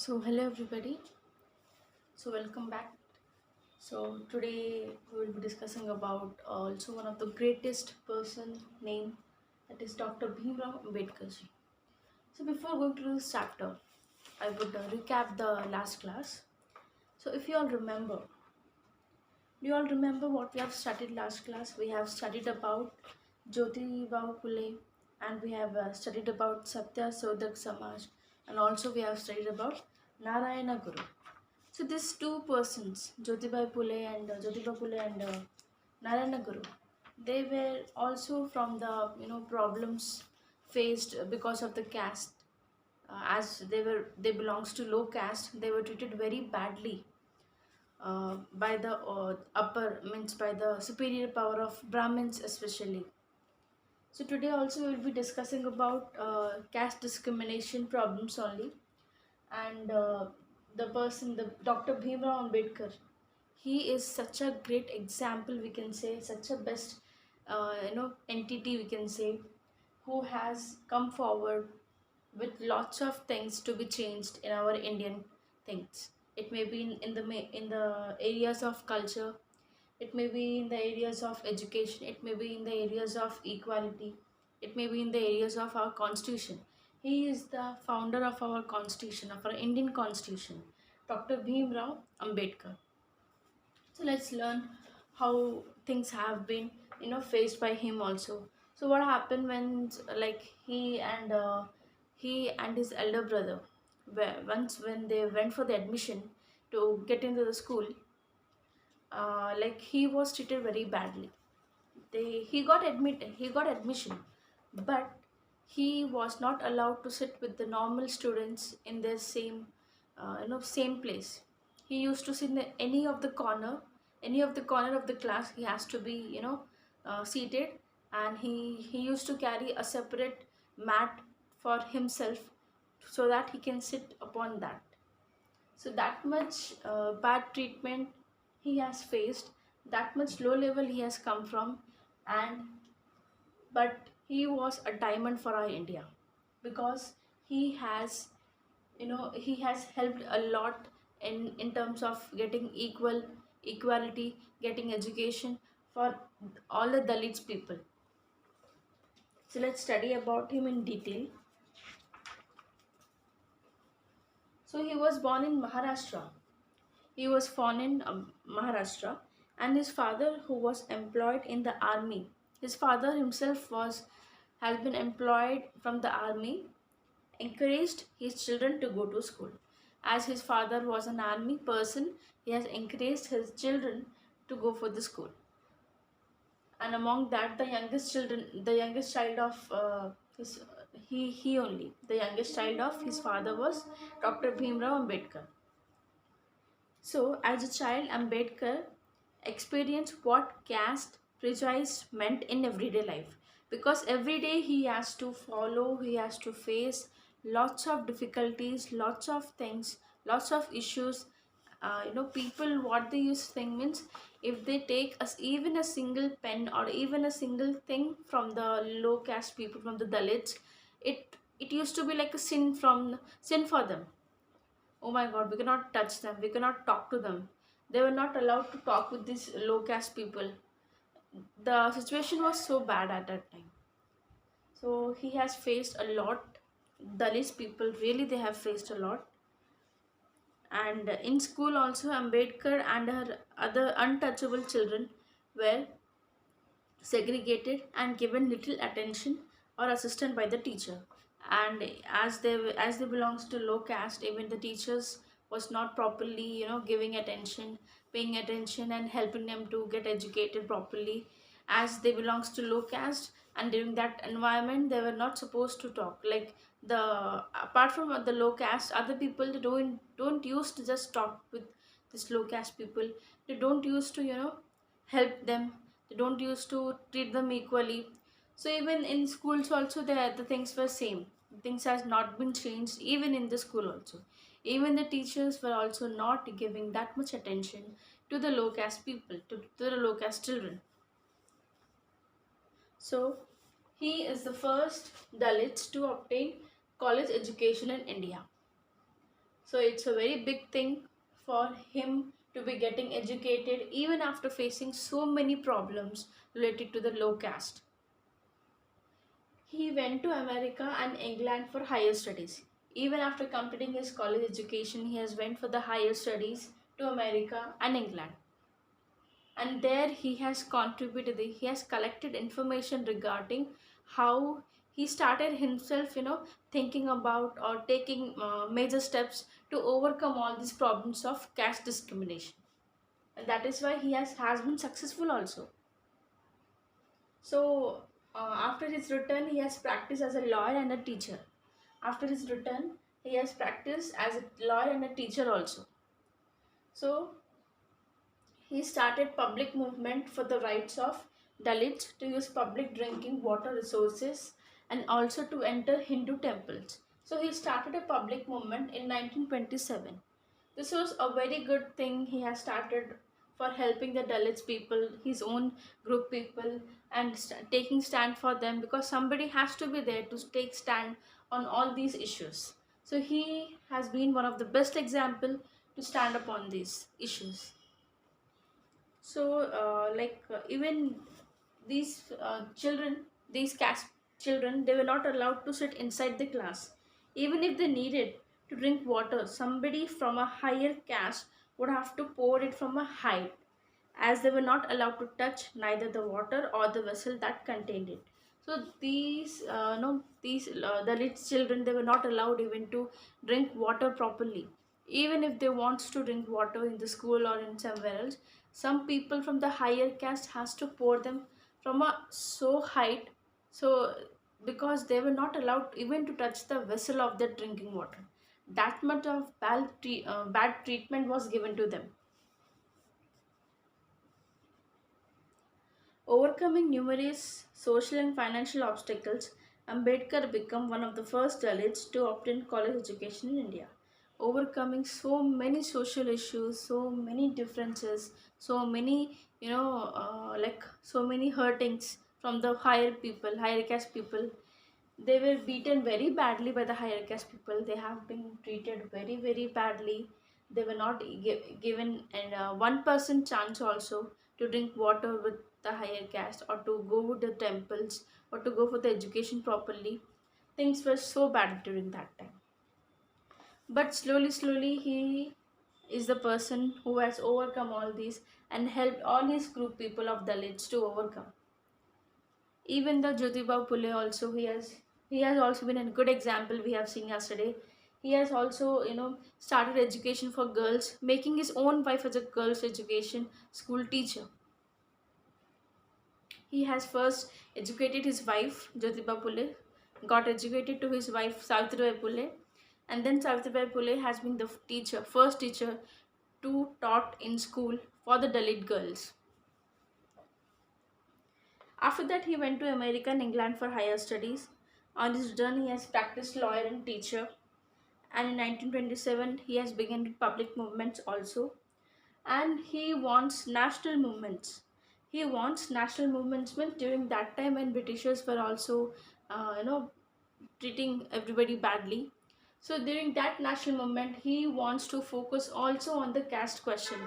Hello everybody. Welcome back. Today we will be discussing about also one of the greatest person name, that is Dr. Bhimrao Ambedkar ji. Before going to this chapter, I would recap the last class. If you all remember, do you all remember what we have studied last class? We have studied about Jyotirao Phule, and we have studied about Satya Sodak Samaj, and also we have studied about Narayana Guru. So these two persons, Jyotiba Phule and Narayana Guru, they were also from the problems faced because of the caste. As they belongs to low caste, they were treated very badly by the upper, means by the superior power of Brahmins especially. So today also we will be discussing about caste discrimination problems only, and the person, the Dr. Bhimrao Ambedkar, he is such a great example, we can say, such a best entity, we can say, who has come forward with lots of things to be changed in our Indian things. It may be in the areas of culture, it may be in the areas of education, it may be in the areas of equality, it may be in the areas of our constitution. He is the founder of our constitution, of our Indian constitution, Dr. Bhimrao Ambedkar. So let's learn how things have been, faced by him also. So what happened when, like, he and his elder brother, once when they went for the admission to get into the school, like, he was treated very badly. He got admission, but he was not allowed to sit with the normal students in their same same place. He used to sit in any of the corner of the class. He has to be seated, and he used to carry a separate mat for himself, so that he can sit upon that. So that much bad treatment he has faced, that much low level he has come from, and but he was a diamond for our India, because he has he has helped a lot in terms of getting equality, getting education for all the Dalits people. So let's study about him in detail. So he was born in Maharashtra. He was born in Maharashtra, and his father, who was employed in the army, his father himself has been employed from the army, encouraged his children to go to school. As his father was an army person, he has encouraged his children to go for the school. And among that, the youngest child of his he only, the youngest child of his father was Dr. Bhimrao Ambedkar. So, as a child, Ambedkar experienced what caste prejudice meant in everyday life, because every day he has to follow, he has to face lots of difficulties, lots of things, lots of issues. People, what they used to think means, if they take us even a single pen or even a single thing from the low caste people, from the Dalits, it used to be like a sin for them. Oh my god, we cannot touch them, we cannot talk to them. They were not allowed to talk with these low caste people. The situation was so bad at that time. So he has faced a lot. Dalit people, really, they have faced a lot. And in school also, Ambedkar and her other untouchable children were segregated and given little attention or assistance by the teacher. And as they belongs to low caste, even the teachers was not properly giving attention, paying attention and helping them to get educated properly, as they belongs to low caste. And during that environment, they were not supposed to talk, like, the apart from the low caste, other people, they don't used to just talk with this low caste people. They don't used to help them. They don't used to treat them equally. So even in schools also, the things were same. Things has not been changed even in the school also. Even the teachers were also not giving that much attention to the low caste people, to the low caste children. So he is the first Dalit to obtain college education in India. So it's a very big thing for him to be getting educated even after facing so many problems related to the low caste. He went to America and England for higher studies. Even after completing his college education, he has went for the higher studies to America and England. And there he has collected information regarding how he started himself, thinking about or taking major steps to overcome all these problems of caste discrimination. And that is why he has been successful also. So, after his return, he has practiced as a lawyer and a teacher. After his return, he has practiced as a lawyer and a teacher also. So, he started public movement for the rights of Dalits to use public drinking water resources and also to enter Hindu temples. So, he started a public movement in 1927. This was a very good thing he has started for helping the Dalits people, his own group people, and taking stand for them, because somebody has to be there to take stand on all these issues. So he has been one of the best example to stand up on these issues. So, even these children, these caste children, they were not allowed to sit inside the class. Even if they needed to drink water, somebody from a higher caste would have to pour it from a height, as they were not allowed to touch neither the water or the vessel that contained it. So these, no, these the rich children, they were not allowed even to drink water properly. Even if they wants to drink water in the school or in somewhere else, some people from the higher caste has to pour them from a so height. So because they were not allowed even to touch the vessel of the drinking water, that much of bad treatment was given to them. Overcoming numerous social and financial obstacles, Ambedkar became one of the first Dalits to obtain college education in India. Overcoming so many social issues, so many differences, so many, so many hurtings from the higher people, higher caste people. They were beaten very badly by the higher caste people. They have been treated very, very badly. They were not given and 1% chance also to drink water with the higher caste, or to go to the temples, or to go for the education properly. Things were so bad during that time. But slowly, slowly, he is the person who has overcome all these and helped all his group people of Dalits to overcome. Even the Jyotiba Phule also, he has also been a good example we have seen yesterday. He has also, started education for girls, making his own wife as a girls' education school teacher. He has first educated his wife, Jyotiba Phule, got educated to his wife, Savitribai Phule, and then Savitribai Phule has been the first teacher to taught in school for the Dalit girls. After that, he went to America and England for higher studies. On his return, he has practiced lawyer and teacher. And in 1927, he has begun with public movements also. And he wants national movements. He wants national movements when during that time when Britishers were also, uh, you know, treating everybody badly. So during that national movement, he wants to focus also on the caste question,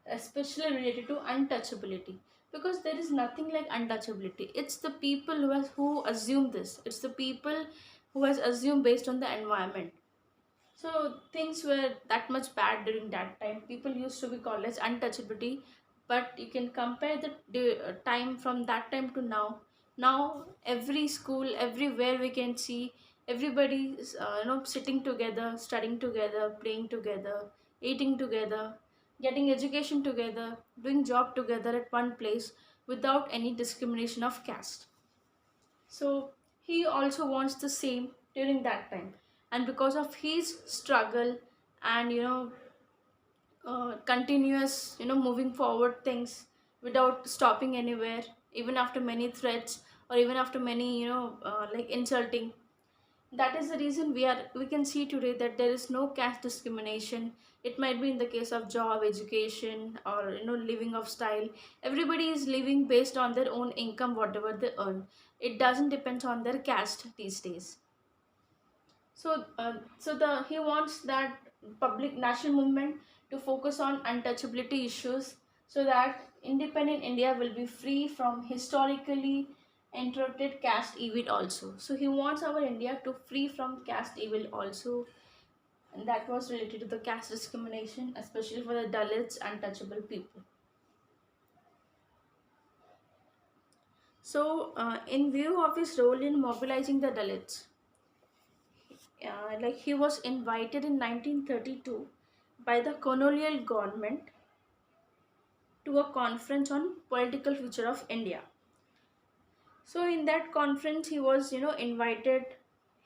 especially related to untouchability. Because there is nothing like untouchability. It's the people who assume this. It's the people who has assumed based on the environment. So things were that much bad during that time. People used to be called as untouchability, but you can compare the time from that time to now. Now every school, everywhere we can see everybody is, sitting together, studying together, playing together, eating together, getting education together, doing job together at one place without any discrimination of caste. So he also wants the same during that time. And because of his struggle and continuous moving forward things without stopping anywhere, even after many threats, or even after many like insulting, that is the reason we can see today that there is no caste discrimination. It might be in the case of job, education, or living of style. Everybody is living based on their own income, whatever they earn. It doesn't depend on their caste these days. So he wants that public national movement to focus on untouchability issues, so that independent India will be free from historically interrupted caste evil also. So he wants our India to free from caste evil also, and that was related to the caste discrimination, especially for the Dalits, untouchable people. So, in view of his role in mobilizing the Dalits, like he was invited in 1932 by the colonial government to a conference on political future of India. So in that conference, he was, invited.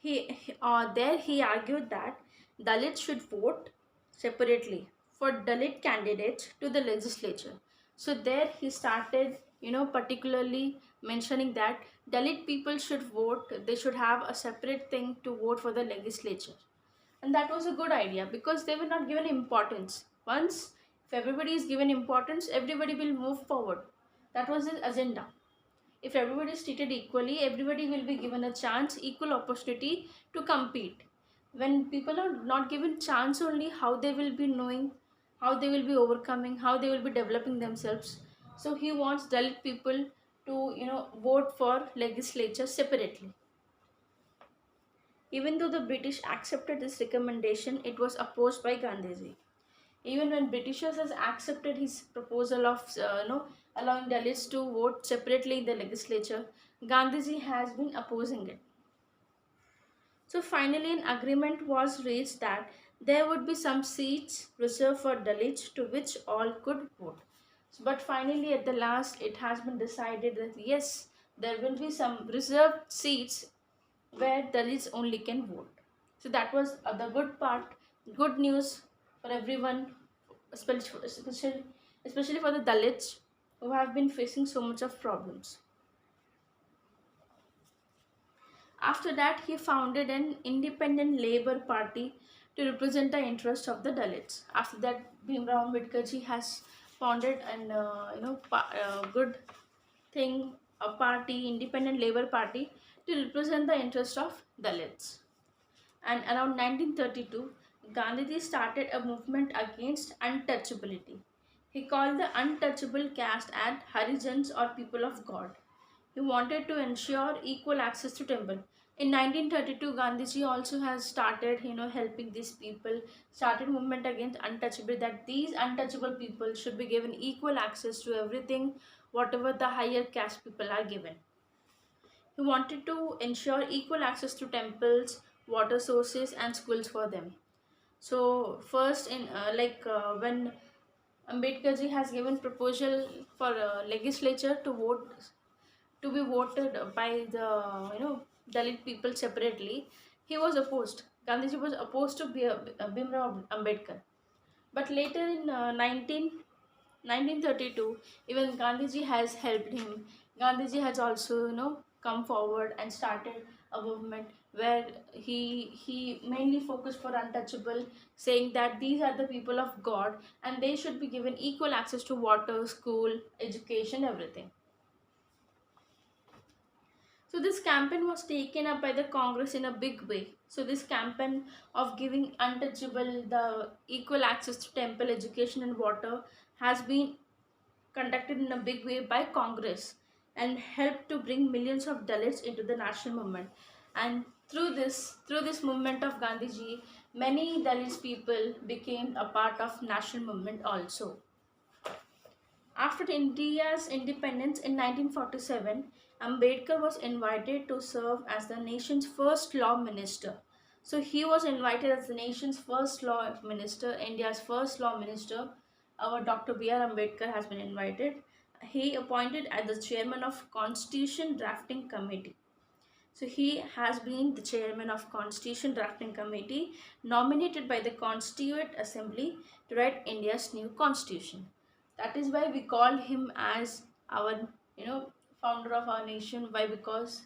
There he argued that Dalits should vote separately for Dalit candidates to the legislature. So there he started, particularly mentioning that Dalit people should vote. They should have a separate thing to vote for the legislature, and that was a good idea because they were not given importance. Once, if everybody is given importance, everybody will move forward. That was his agenda. If everybody is treated equally, everybody will be given a chance, equal opportunity to compete. When people are not given chance, only how they will be knowing, how they will be overcoming, how they will be developing themselves. So he wants Dalit people to, vote for legislature separately. Even though the British accepted this recommendation, it was opposed by Gandhiji. Even when Britishers has accepted his proposal of allowing Dalits to vote separately in the legislature, Gandhiji has been opposing it. So finally, an agreement was reached that there would be some seats reserved for Dalits to which all could vote. But finally, at the last, it has been decided that yes, there will be some reserved seats where Dalits only can vote. So that was the good part, good news for everyone, especially for the Dalits who have been facing so much of problems. After that, he founded an independent Labour Party to represent the interests of the Dalits. After that, Bhimrao Ambedkar ji has founded an good thing, a party, Independent Labour Party, to represent the interest of Dalits. And around 1932, Gandhiji started a movement against untouchability. He called the untouchable caste as Harijans or people of God. He wanted to ensure equal access to temple. In 1932, Gandhiji also has started, helping these people, started movement against untouchability, that these untouchable people should be given equal access to everything, whatever the higher caste people are given. He wanted to ensure equal access to temples, water sources, and schools for them. So first, in when Ambedkar ji has given proposal for legislature to vote, to be voted by the Dalit people separately, he was opposed. Gandhiji was opposed to Bhimrao Ambedkar. But later in 1932, even Gandhiji has helped him. Gandhiji has also, come forward and started a movement where he mainly focused for untouchable, saying that these are the people of God and they should be given equal access to water, school, education, everything. So this campaign was taken up by the Congress in a big way. So this campaign of giving untouchable the equal access to temple, education and water has been conducted in a big way by Congress and helped to bring millions of Dalits into the national movement. And through this movement of Gandhiji, many Dalits people became a part of national movement also. After India's independence in 1947, Ambedkar was invited to serve as the nation's first law minister. So he was invited as the nation's first law minister, India's first law minister. Our Dr. B.R. Ambedkar has been invited. He appointed as the chairman of Constitution Drafting Committee. So he has been the chairman of Constitution Drafting Committee, nominated by the Constituent Assembly to write India's new constitution. That is why we call him as our, founder of our nation. Why? Because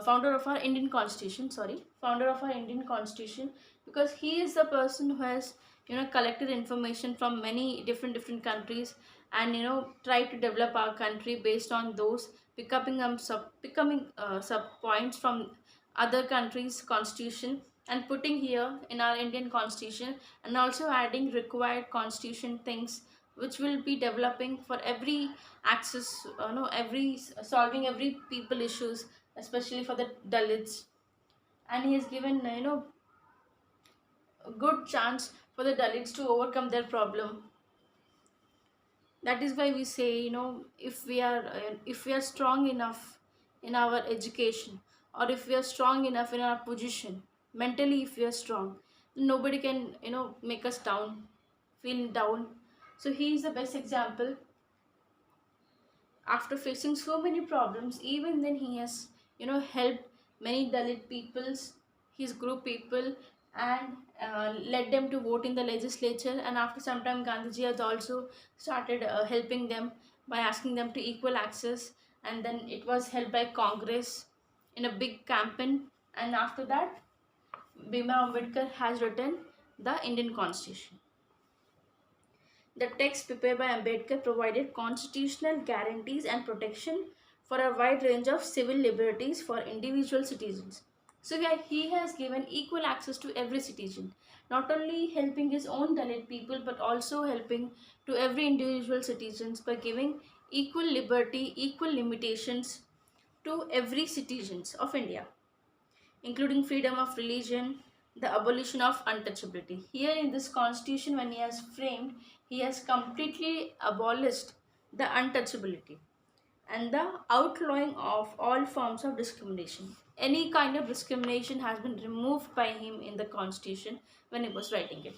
founder of our Indian Constitution. Sorry, founder of our Indian Constitution, because he is the person who has collected information from many different countries and try to develop our country based on those picking sub points from other countries' constitution and putting here in our Indian constitution, and also adding required constitution things which will be developing for every access, no, every solving every people issues, especially for the Dalits. And he has given, a good chance for the Dalits to overcome their problem. That is why we say, if we are strong enough in our education, or if we are strong enough in our position, mentally if we are strong, nobody can, make us down, feel down. So he is the best example. After facing so many problems, even then he has, helped many Dalit peoples, his group people, and led them to vote in the legislature. And after some time, Gandhiji has also started helping them by asking them to equal access, and then it was held by Congress in a big campaign. And after that, Bhimrao Ambedkar has written the Indian Constitution. The text prepared by Ambedkar provided constitutional guarantees and protection for a wide range of civil liberties for individual citizens. So yeah, he has given equal access to every citizen, not only helping his own Dalit people, but also helping to every individual citizens by giving equal liberty, equal limitations to every citizens of India, including freedom of religion, the abolition of untouchability. Here in this constitution, when he has framed, he has completely abolished the untouchability and the outlawing of all forms of discrimination. Any kind of discrimination has been removed by him in the constitution when he was writing it.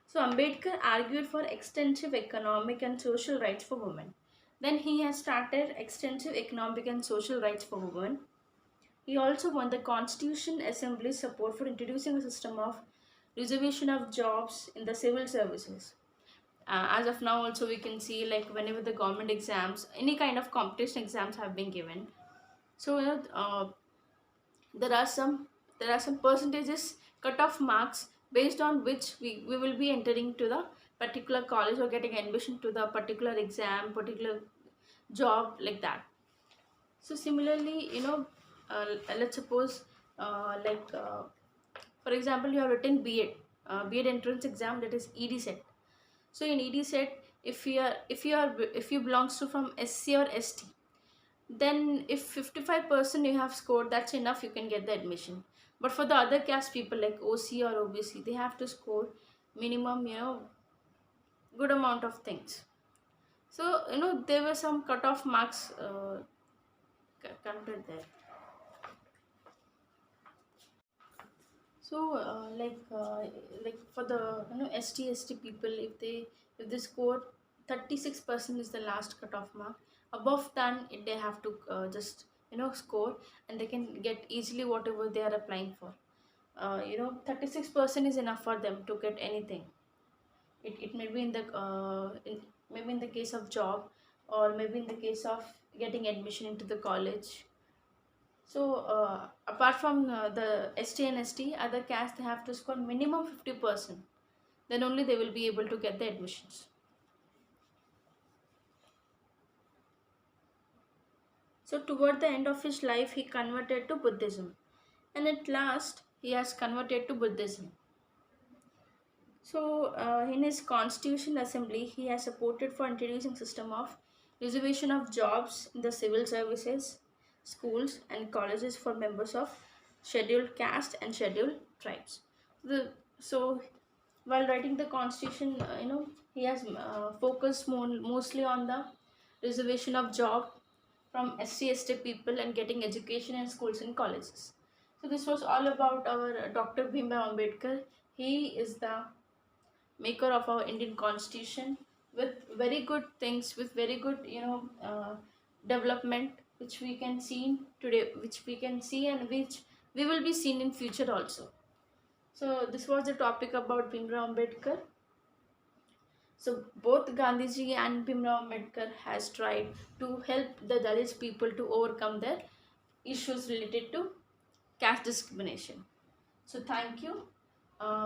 So Ambedkar argued for extensive economic and social rights for women. Then he has started extensive economic and social rights for women. He also won the Constitution Assembly's support for introducing a system of reservation of jobs in the civil services. As of now, also we can see, like, whenever the government exams, any kind of competition exams have been given. So there are some percentages, cut-off marks, based on which we will be entering to the particular college or getting admission to the particular exam, particular job, like that. So similarly, let's suppose, for example, you have written B.Ed, B.Ed entrance exam, that is ED set. So in ED set, if you belongs to from SC or ST, then if 55% you have scored, that's enough, you can get the admission. But for the other caste people like OC or OBC, they have to score minimum, good amount of things. So there were some cutoff marks counted there. So like for the ST people, if they score 36% is the last cutoff mark. Above than it, they have to just score, and they can get easily whatever they are applying for. 36% is enough for them to get anything. It may be maybe in the case of job, or maybe in the case of getting admission into the college. So apart from the ST and ST, other castes, they have to score minimum 50%. Then only they will be able to get the admissions. So toward the end of his life, he converted to Buddhism, and at last he has converted to Buddhism. So in his Constitution Assembly, he has supported for introducing system of reservation of jobs in the civil services, schools and colleges for members of scheduled caste and scheduled tribes. So while writing the Constitution, he has focused mostly on the reservation of job from SC/ST people and getting education in schools and colleges. So this was all about our Dr. Bhimrao Ambedkar. He is the maker of our Indian Constitution, with very good things, with very good development, which we can see today, which we can see, and which we will be seen in future also. So this was the topic about Bhimrao Ambedkar. So both Gandhiji and Bhimrao Ambedkar has tried to help the Dalit people to overcome their issues related to caste discrimination. So thank you.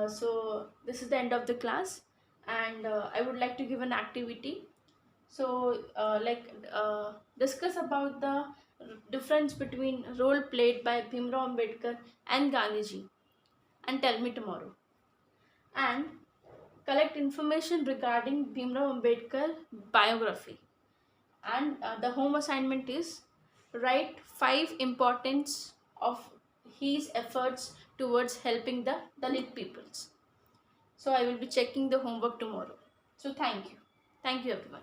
So this is the end of the class, and I would like to give an activity. So discuss about the difference between role played by Bhimrao Ambedkar and Gandhiji, and tell me tomorrow. And collect information regarding Bhimrao Ambedkar biography. And the home assignment is write 5 importance of his efforts towards helping the Dalit peoples. So I will be checking the homework tomorrow. So thank you everyone.